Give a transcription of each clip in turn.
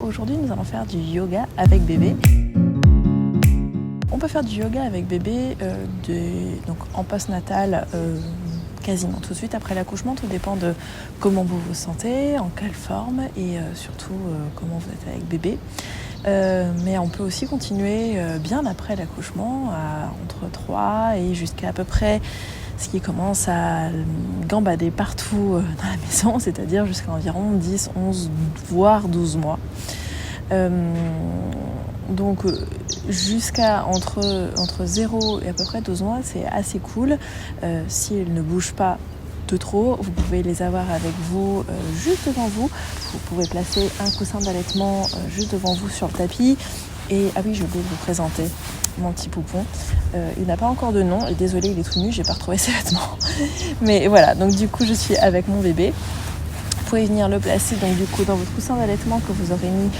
Aujourd'hui nous allons faire du yoga avec bébé. On peut faire du yoga avec bébé donc en postnatal quasiment tout de suite après l'accouchement. Tout dépend de comment vous vous sentez, en quelle forme et surtout comment vous êtes avec bébé. Mais on peut aussi continuer bien après l'accouchement, entre 3 et jusqu'à peu près ce qui commence à gambader partout dans la maison, c'est-à-dire jusqu'à environ 10, 11, voire 12 mois. Donc jusqu'à entre 0 et à peu près 12 mois, c'est assez cool. S'ils ne bougent pas de trop, vous pouvez les avoir avec vous juste devant vous. Vous pouvez placer un coussin d'allaitement juste devant vous sur le tapis. Et ah oui, j'ai oublié de vous présenter mon petit poupon. Il n'a pas encore de nom. Désolée, il est tout nu, j'ai pas retrouvé ses vêtements. Mais voilà, donc du coup, je suis avec mon bébé. Vous pouvez venir le placer donc du coup dans votre coussin d'allaitement que vous aurez mis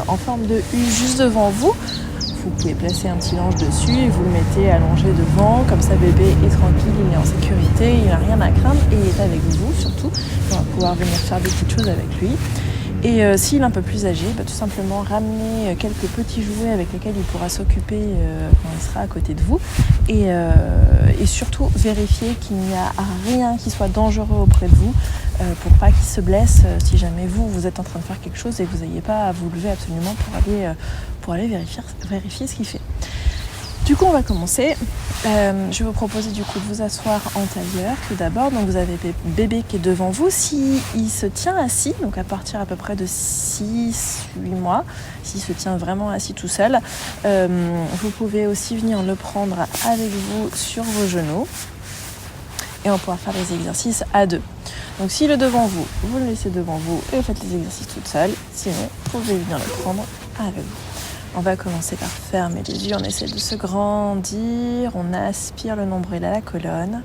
en forme de U juste devant vous. Vous pouvez placer un petit linge dessus et vous le mettez allongé devant, comme ça bébé est tranquille, il est en sécurité, il n'a rien à craindre et il est avec vous surtout. On va pouvoir venir faire des petites choses avec lui. Et s'il est un peu plus âgé, tout simplement ramener quelques petits jouets avec lesquels il pourra s'occuper quand il sera à côté de vous. Et surtout vérifier qu'il n'y a rien qui soit dangereux auprès de vous pour pas qu'il se blesse si jamais vous êtes en train de faire quelque chose et que vous n'ayez pas à vous lever absolument pour aller vérifier ce qu'il fait. Du coup, on va commencer. Je vais vous proposer du coup de vous asseoir en tailleur tout d'abord. Donc vous avez bébé qui est devant vous. S'il se tient assis, donc à partir à peu près de 6-8 mois, s'il se tient vraiment assis tout seul, vous pouvez aussi venir le prendre avec vous sur vos genoux. Et on pourra faire les exercices à deux. Donc s'il est devant vous, vous le laissez devant vous et vous faites les exercices toute seule. Sinon, vous pouvez venir le prendre avec vous. On va commencer par fermer les yeux, on essaie de se grandir, on aspire le nombril à la colonne.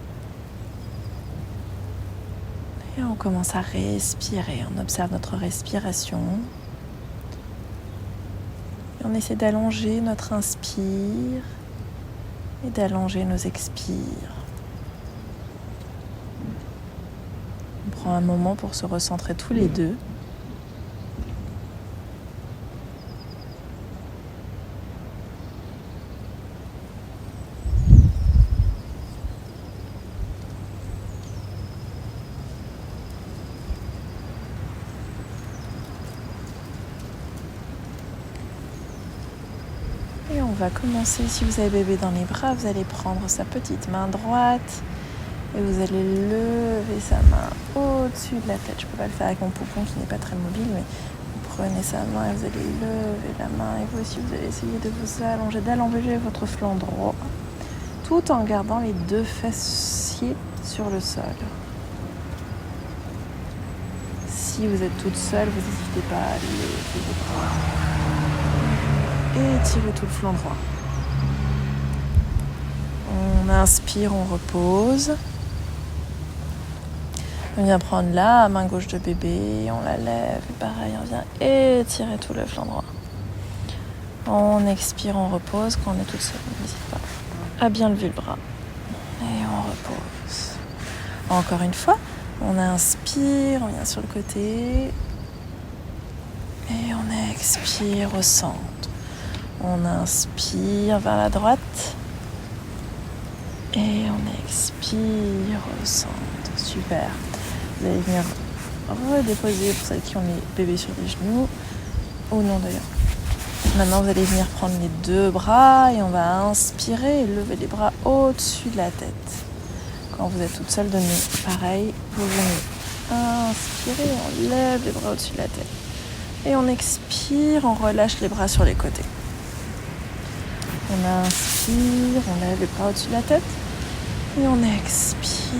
Et on commence à respirer, on observe notre respiration. Et on essaie d'allonger notre inspire et d'allonger nos expires. On prend un moment pour se recentrer tous les deux. Et on va commencer, si vous avez bébé dans les bras, vous allez prendre sa petite main droite et vous allez lever sa main au-dessus de la tête. Je ne peux pas le faire avec mon poupon qui n'est pas très mobile, mais vous prenez sa main et vous allez lever la main. Et vous aussi, vous allez essayer de vous allonger, d'allonger votre flanc droit, tout en gardant les deux fessiers sur le sol. Si vous êtes toute seule, vous n'hésitez pas à lever vos bras. Et tirez tout le flanc droit. On inspire, on repose. On vient prendre la main gauche de bébé, on la lève et pareil, on vient étirer tout le flanc droit. On expire, on repose. Quand on est toute seule, n'hésite pas à bien lever le bras. Et on repose. Encore une fois, on inspire, on vient sur le côté. Et on expire au centre. On inspire vers la droite et on expire au centre. Super. Vous allez venir redéposer pour celles qui ont les bébés sur les genoux. Ou non d'ailleurs. Maintenant, vous allez venir prendre les deux bras et on va inspirer et lever les bras au-dessus de la tête. Quand vous êtes toute seule, donnez pareil. Vous venez inspirer, on lève les bras au-dessus de la tête. Et on expire, on relâche les bras sur les côtés. On inspire, on lève les bras au-dessus de la tête. Et on expire,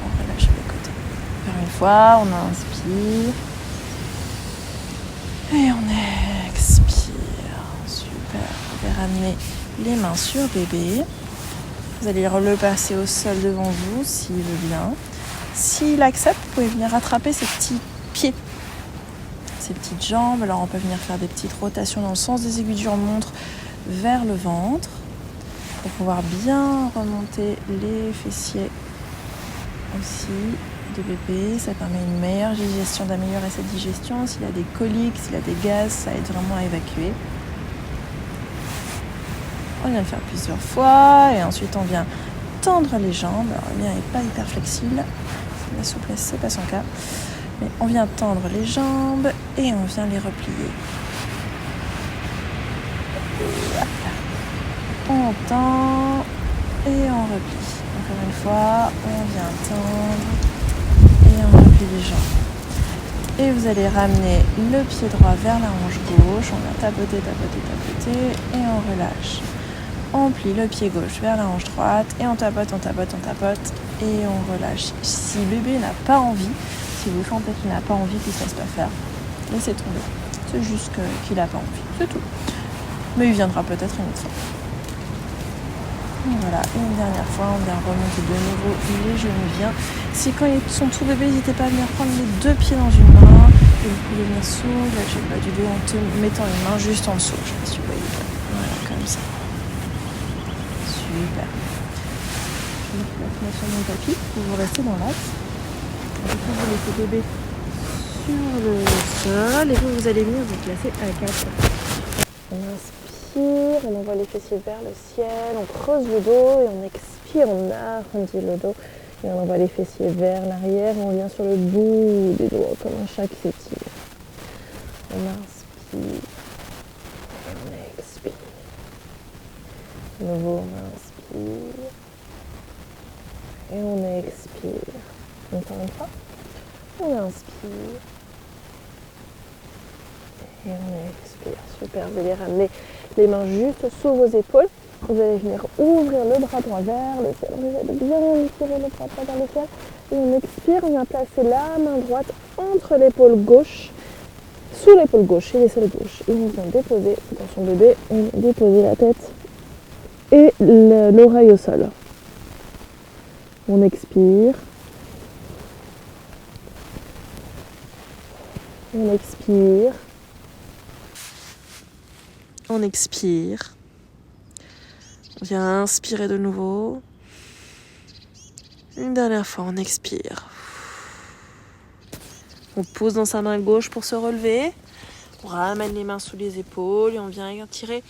on relâche les côtés. Encore une fois, on inspire. Et on expire. Super. Vous allez ramener les mains sur bébé. Vous allez le passer au sol devant vous, s'il veut bien. S'il accepte, vous pouvez venir rattraper ses petits pieds, ses petites jambes. Alors on peut venir faire des petites rotations dans le sens des aiguilles d'une montre vers le ventre pour pouvoir bien remonter les fessiers aussi de bébé, ça permet une meilleure digestion, d'améliorer sa digestion. S'il a des coliques, s'il a des gaz, ça aide vraiment à évacuer. On vient le faire plusieurs fois et ensuite on vient tendre les jambes. Alors le mien n'est pas hyper flexible, la souplesse c'est pas son cas. Mais on vient tendre les jambes et on vient les replier. On tend et on replie. Encore une fois, on vient tendre et on replie les jambes. Et vous allez ramener le pied droit vers la hanche gauche. On va tapoter, tapoter, tapoter et on relâche. On plie le pied gauche vers la hanche droite et on tapote, on tapote, on tapote et on relâche. Si bébé n'a pas envie, si vous sentez qu'il n'a pas envie, qu'il ne se laisse pas faire, laissez tomber. C'est juste qu'il n'a pas envie, c'est tout. Mais il viendra peut-être une autre fois. Et voilà, une dernière fois, on vient remonter de nouveau les genoux bien. Si quand ils sont tout bébés, n'hésitez pas à venir prendre les deux pieds dans une main. Et vous pouvez venir soulager le bas du dos en mettant une main juste en dessous. Je ne sais pas si vous voyez bien. Voilà, comme ça. Super. Je vais vous mettre sur mon tapis. Vous restez dans l'axe. Du coup, vous laissez bébé sur le sol et vous allez venir vous placer à 4. On inspire, on envoie les fessiers vers le ciel, on creuse le dos et on expire, on arrondit le dos et on envoie les fessiers vers l'arrière et on vient sur le bout des doigts comme un chat qui s'étire. On inspire, on expire. De nouveau, on inspire et on expire. Encore une fois, on inspire et on expire. Super, vous allez ramener les mains juste sous vos épaules. Vous allez venir ouvrir le bras droit vers le ciel. Vous allez bien tirer le bras droit vers le ciel. Et on expire, on vient placer la main droite entre l'épaule gauche, sous l'épaule gauche et l'aisselle gauche. Et on vient déposer, attention bébé, on vient déposer la tête et l'oreille au sol. On expire. On expire. On expire. On vient inspirer de nouveau. Une dernière fois, on expire. On pose dans sa main gauche pour se relever. On ramène les mains sous les épaules et on vient tirer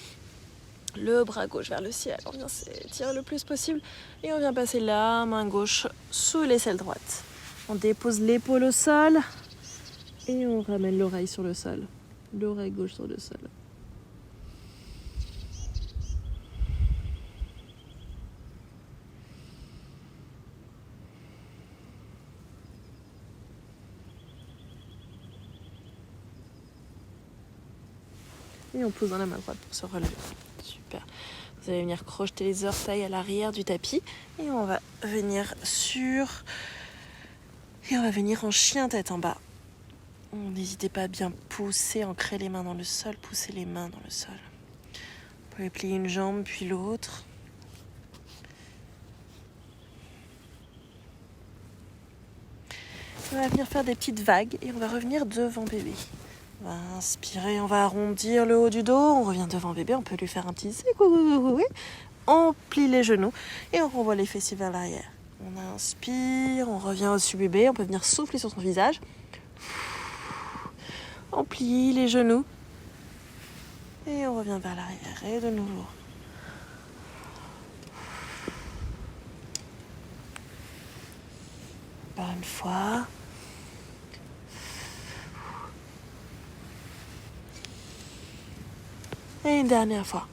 le bras gauche vers le ciel. On vient s'étirer le plus possible et on vient passer la main gauche sous l'aisselle droite. On dépose l'épaule au sol et on ramène l'oreille sur le sol. L'oreille gauche sur le sol. Et on pose dans la main droite pour se relever. Super. Vous allez venir crocheter les orteils à l'arrière du tapis. Et on va venir en chien tête en bas. N'hésitez pas à bien pousser, ancrer les mains dans le sol. Pousser les mains dans le sol. Vous pouvez plier une jambe puis l'autre. On va venir faire des petites vagues et on va revenir devant bébé. On va inspirer, on va arrondir le haut du dos, on revient devant bébé, on peut lui faire un petit secoué. On plie les genoux et on renvoie les fessiers vers l'arrière. On inspire, on revient au-dessus bébé, on peut venir souffler sur son visage. On plie les genoux et on revient vers l'arrière et de nouveau. Encore une fois. Et une dernière fois.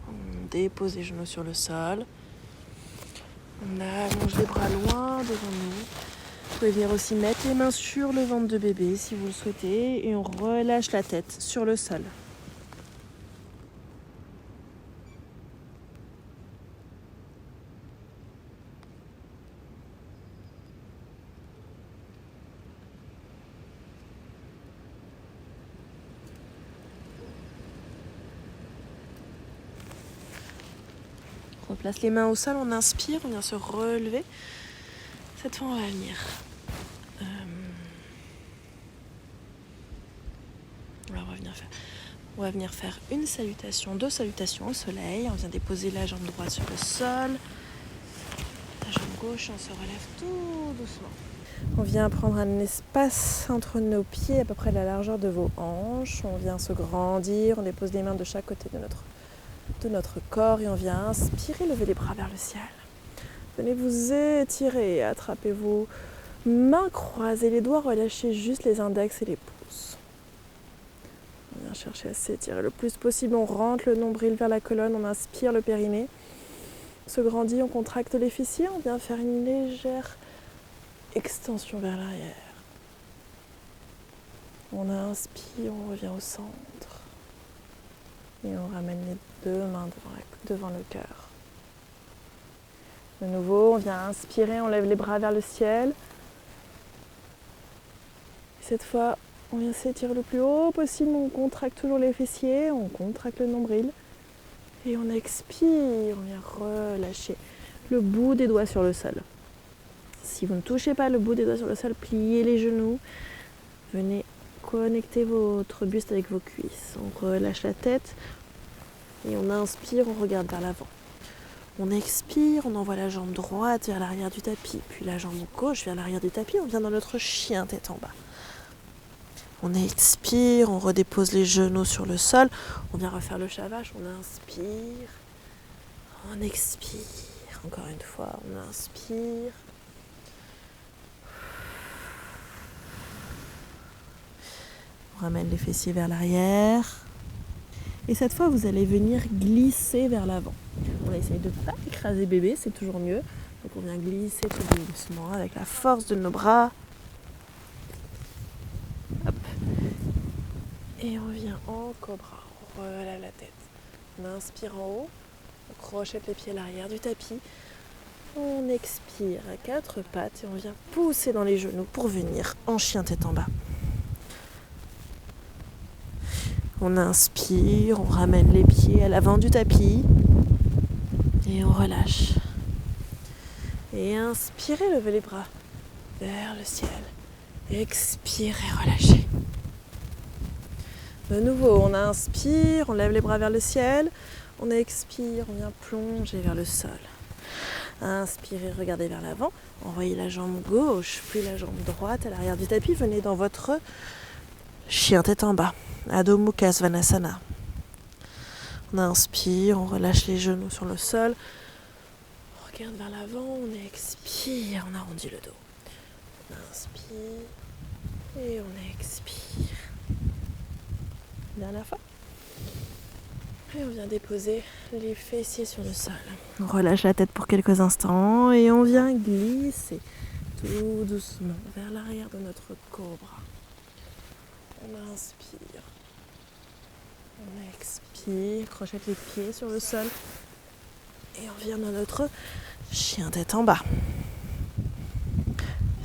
On dépose les genoux sur le sol. On allonge les bras loin devant nous. Vous pouvez venir aussi mettre les mains sur le ventre de bébé si vous le souhaitez. Et on relâche la tête sur le sol. On place les mains au sol, on inspire, on vient se relever. Cette fois, on va venir. On va revenir faire On va venir faire une salutation, 2 salutations au soleil. On vient déposer la jambe droite sur le sol. La jambe gauche, on se relève tout doucement. On vient prendre un espace entre nos pieds, à peu près la largeur de vos hanches. On vient se grandir, on dépose les mains de chaque côté de notre corps et on vient inspirer, lever les bras vers le ciel. Venez vous étirer, attrapez vos mains croisées, les doigts relâchez juste les index et les pouces. On vient chercher à s'étirer le plus possible, on rentre le nombril vers la colonne, on inspire le périnée. On se grandit, on contracte les fessiers, on vient faire une légère extension vers l'arrière. On inspire, on revient au centre. Et on ramène les 2 mains devant le cœur. De nouveau, on vient inspirer, on lève les bras vers le ciel. Et cette fois, on vient s'étirer le plus haut possible, on contracte toujours les fessiers, on contracte le nombril. Et on expire, on vient relâcher le bout des doigts sur le sol. Si vous ne touchez pas le bout des doigts sur le sol, pliez les genoux. Venez connecter votre buste avec vos cuisses. On relâche la tête et on inspire, on regarde vers l'avant. On expire, on envoie la jambe droite vers l'arrière du tapis, puis la jambe gauche vers l'arrière du tapis. On vient dans notre chien tête en bas. On expire, on redépose les genoux sur le sol. On vient refaire le chat vache, on inspire, on expire. Encore une fois, on inspire. On ramène les fessiers vers l'arrière. Et cette fois, vous allez venir glisser vers l'avant. On essaye de ne pas écraser bébé, c'est toujours mieux. Donc on vient glisser tout doucement avec la force de nos bras. Hop. Et on vient en cobra, on relève la tête. On inspire en haut, on crochette les pieds à l'arrière du tapis. On expire à 4 pattes et on vient pousser dans les genoux pour venir en chien tête en bas. On inspire, on ramène les pieds à l'avant du tapis et on relâche. Et inspirez, levez les bras vers le ciel. Expirez, relâchez. De nouveau, on inspire, on lève les bras vers le ciel. On expire, on vient plonger vers le sol. Inspirez, regardez vers l'avant. Envoyez la jambe gauche, puis la jambe droite à l'arrière du tapis. Venez dans votre chien tête en bas. Adho Mukha Svanasana. On inspire, on relâche les genoux sur le sol. On regarde vers l'avant, on expire, on arrondit le dos. On inspire et on expire. Dernière fois. Et on vient déposer les fessiers sur le sol. On relâche la tête pour quelques instants et on vient glisser tout doucement vers l'arrière de notre cobra. On inspire. On expire, crochette les pieds sur le sol. Et on vient dans notre chien tête en bas.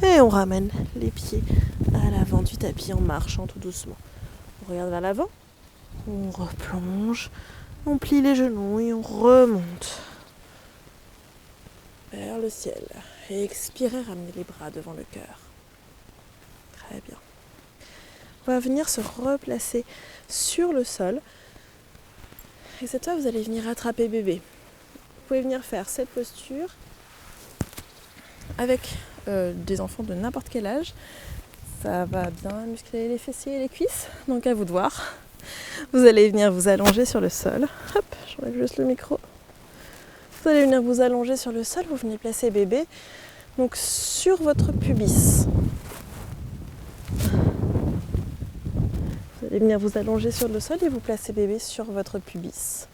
Et on ramène les pieds à l'avant du tapis en marchant tout doucement. On regarde vers l'avant. On replonge. On plie les genoux et on remonte vers le ciel. Et expirez, ramenez les bras devant le cœur. Très bien. On va venir se replacer sur le sol. Et cette fois, vous allez venir attraper bébé. Vous pouvez venir faire cette posture avec des enfants de n'importe quel âge. Ça va bien muscler les fessiers et les cuisses, donc à vous de voir. Vous allez venir vous allonger sur le sol. Hop, j'enlève juste le micro. Vous allez venir vous allonger sur le sol, vous venez placer bébé donc sur votre pubis. Vous allez venir vous allonger sur le sol et vous placez bébé sur votre pubis.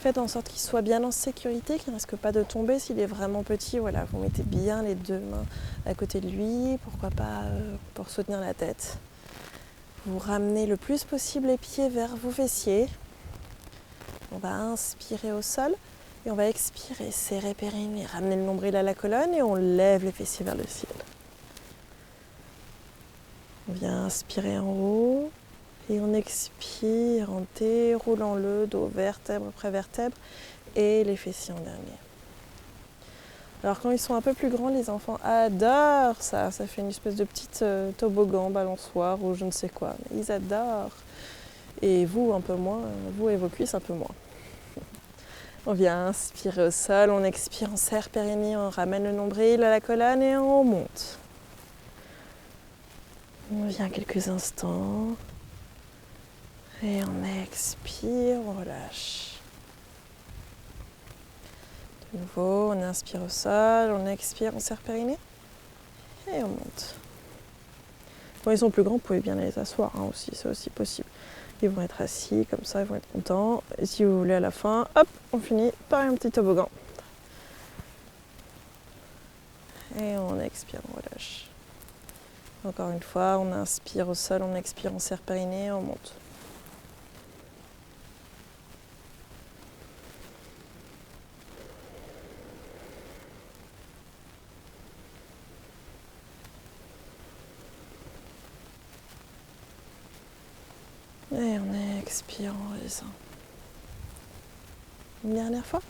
Faites en sorte qu'il soit bien en sécurité, qu'il ne risque pas de tomber. S'il est vraiment petit, voilà, vous mettez bien les 2 mains à côté de lui, pourquoi pas pour soutenir la tête. Vous ramenez le plus possible les pieds vers vos fessiers. On va inspirer au sol et on va expirer, serrer périnée, ramener le nombril à la colonne et on lève les fessiers vers le ciel. On vient inspirer en haut. Et on expire en déroulant le dos vertèbre après vertèbre et les fessiers en dernier. Alors quand ils sont un peu plus grands, les enfants adorent ça. Ça fait une espèce de petite toboggan, balançoire ou je ne sais quoi. Mais ils adorent. Et vous un peu moins, vous et vos cuisses un peu moins. On vient inspirer au sol, on expire, on serre périnée, on ramène le nombril à la colonne et on monte. On vient quelques instants et on expire, on relâche. De nouveau, on inspire au sol, on expire, on serre périnée et on monte. Quand ils sont plus grands, vous pouvez bien les asseoir aussi, c'est aussi possible. Ils vont être assis, comme ça, ils vont être contents. Et si vous voulez à la fin, hop, on finit par un petit toboggan. Et on expire, on relâche. Encore une fois, on inspire au sol, on expire, on serre périnée, on monte. Et on expire, on redescend. Une dernière fois.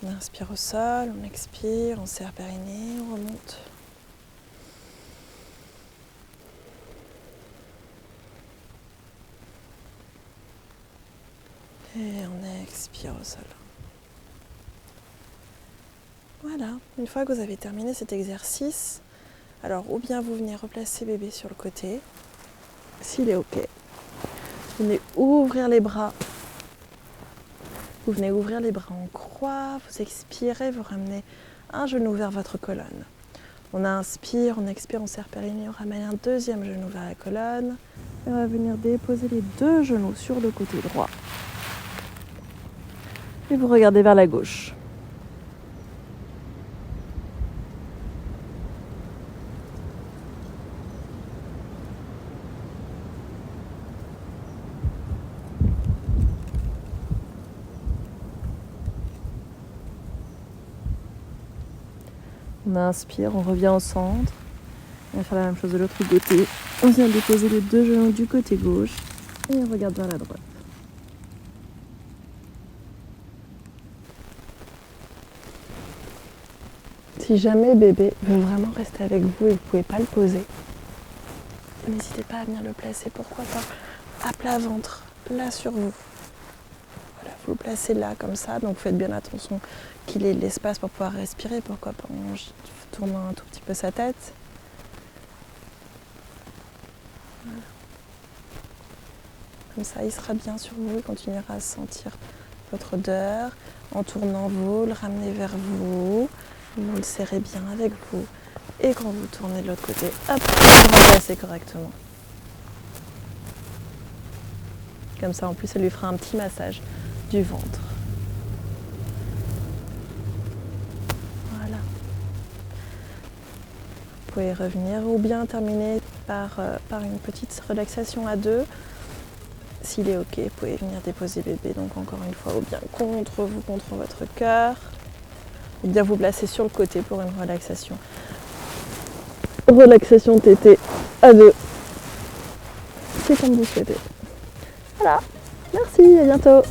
On inspire au sol, on expire, on serre périnée, on remonte. Et on expire au sol. Voilà, une fois que vous avez terminé cet exercice, alors ou bien vous venez replacer bébé sur le côté, s'il est ok. Vous venez ouvrir les bras. Vous venez ouvrir les bras en croix, vous expirez, vous ramenez un genou vers votre colonne. On inspire, on expire, on serre périnée, on ramène un deuxième genou vers la colonne. Et on va venir déposer les deux genoux sur le côté droit. Et vous regardez vers la gauche. On inspire, on revient au centre. On va faire la même chose de l'autre côté. On vient déposer les deux genoux du côté gauche et on regarde vers la droite. Si jamais bébé veut vraiment rester avec vous et vous ne pouvez pas le poser, n'hésitez pas à venir le placer, pourquoi pas, à plat ventre, là sur vous. Voilà, vous le placez là comme ça, donc faites bien attention qu'il ait l'espace pour pouvoir respirer, pourquoi pas en tournant un tout petit peu sa tête. Voilà. Comme ça, il sera bien sur vous, il continuera à sentir votre odeur. En tournant vous, le ramenez vers vous, vous le serrez bien avec vous. Et quand vous tournez de l'autre côté, hop, vous remplacez correctement. Comme ça, en plus, ça lui fera un petit massage du ventre. Voilà. Vous pouvez revenir ou bien terminer par une petite relaxation à deux. S'il est ok, vous pouvez venir déposer bébé, donc encore une fois, ou bien contre vous, contre votre cœur. Ou bien vous placer sur le côté pour une relaxation. Relaxation tétée à deux. C'est comme vous souhaitez. Voilà, merci, à bientôt.